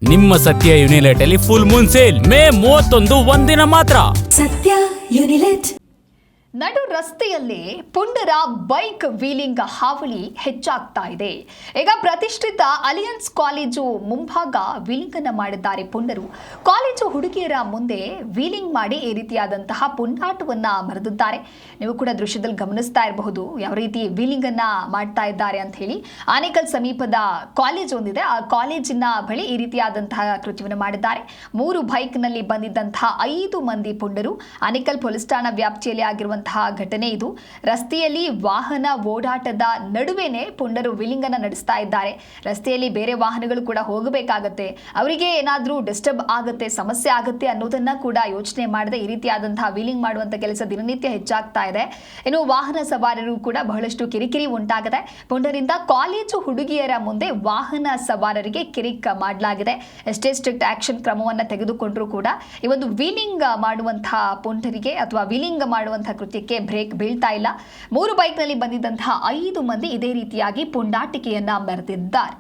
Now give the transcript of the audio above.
ನಿಮ್ಮ ಸತ್ಯ ಯುನಿಲೆಟ್ ಅಲ್ಲಿ ಫುಲ್ ಮೂನ್ ಸೇಲ್ ಮೇ 31 ಒಂದಿನ ಮಾತ್ರ. ಸತ್ಯ ಯುನಿಲೆಟ್. ನಡು ರಸ್ತೆಯಲ್ಲಿ ಪುಂಡರ ಬೈಕ್ ವೀಲಿಂಗ್ ಹಾವಳಿ ಹೆಚ್ಚಾಗ್ತಾ ಇದೆ. ಈಗ ಪ್ರತಿಷ್ಠಿತ ಅಲಿಯನ್ಸ್ ಕಾಲೇಜು ಮುಂಭಾಗ ವೀಲಿಂಗ್ ಅನ್ನು ಮಾಡಿದ್ದಾರೆ ಪುಂಡರು. ಕಾಲೇಜು ಹುಡುಗಿಯರ ಮುಂದೆ ವೀಲಿಂಗ್ ಮಾಡಿ ಈ ರೀತಿಯಾದಂತಹ ಪುಂಡಾಟವನ್ನ ಮೆರೆದಿದ್ದಾರೆ. ನೀವು ಕೂಡ ದೃಶ್ಯದಲ್ಲಿ ಗಮನಿಸ್ತಾ ಇರಬಹುದು ಯಾವ ರೀತಿ ವೀಲಿಂಗ್ ಅನ್ನ ಮಾಡ್ತಾ ಇದ್ದಾರೆ ಅಂತ ಹೇಳಿ. ಆನೇಕಲ್ ಸಮೀಪದ ಕಾಲೇಜ್ ಒಂದಿದೆ, ಆ ಕಾಲೇಜಿನ ಬಳಿ ಈ ರೀತಿಯಾದಂತಹ ಕೃತ್ಯವನ್ನು ಮಾಡಿದ್ದಾರೆ. 3 ಬೈಕ್ನಲ್ಲಿ ಬಂದಿದ್ದಂತಹ 5 ಮಂದಿ ಪುಂಡರು ಆನೇಕಲ್ ಪೊಲೀಸ್ ಠಾಣಾ ವ್ಯಾಪ್ತಿಯಲ್ಲಿ ಆಗಿರುವಂತಹ ಘಟನೆ ಇದು. ರಸ್ತೆಯಲ್ಲಿ ವಾಹನ ಓಡಾಟದ ನಡುವೆನೆ ಪುಂಡರು ವೀಲಿಂಗ್ ಅನ್ನು ನಡೆಸ್ತಾ ಇದ್ದಾರೆ. ರಸ್ತೆಯಲ್ಲಿ ಬೇರೆ ವಾಹನಗಳು ಕೂಡ ಹೋಗಬೇಕಾಗತ್ತೆ, ಅವರಿಗೆ ಏನಾದ್ರೂ ಡಿಸ್ಟರ್ಬ್ ಆಗುತ್ತೆ, ಸಮಸ್ಯೆ ಆಗುತ್ತೆ ಅನ್ನೋದನ್ನ ಕೂಡ ಯೋಚನೆ ಮಾಡದೆ ಈ ರೀತಿಯಾದಂತಹ ವೀಲಿಂಗ್ ಮಾಡುವಂತ ಕೆಲಸ ದಿನನಿತ್ಯ ಹೆಚ್ಚಾಗ್ತಾ ಇದೆ. ಇನ್ನು ವಾಹನ ಸವಾರರು ಕೂಡ ಬಹಳಷ್ಟು ಕಿರಿಕಿರಿ ಉಂಟಾಗಿದೆ. ಪುಂಡರಿಂದ ಕಾಲೇಜು ಹುಡುಗಿಯರ ಮುಂದೆ ವಾಹನ ಸವಾರರಿಗೆ ಕಿರಿಕ್ ಮಾಡಲಾಗಿದೆ. ಎಷ್ಟೇ ಸ್ಟ್ರಿಕ್ಟ್ ಆಕ್ಷನ್ ಕ್ರಮವನ್ನ ತೆಗೆದುಕೊಂಡ್ರೂ ಕೂಡ ಈ ಒಂದು ವೀಲಿಂಗ್ ಮಾಡುವಂತಹ ಪುಂಡರಿಗೆ ಅಥವಾ ವೀಲಿಂಗ್ ಮಾಡುವಂತಹ ಕೃತ್ಯಕ್ಕೆ ಬ್ರೇಕ್ ಬೀಳ್ತಾ ಇಲ್ಲ. 3 ಬೈಕ್ನಲ್ಲಿ ಬಂದಿದ್ದಂತಹ 5 ಮಂದಿ ಇದೇ ರೀತಿಯಾಗಿ ಪುಂಡಾಟಿಕೆಯನ್ನ ಮೆರೆದಿದ್ದಾರೆ.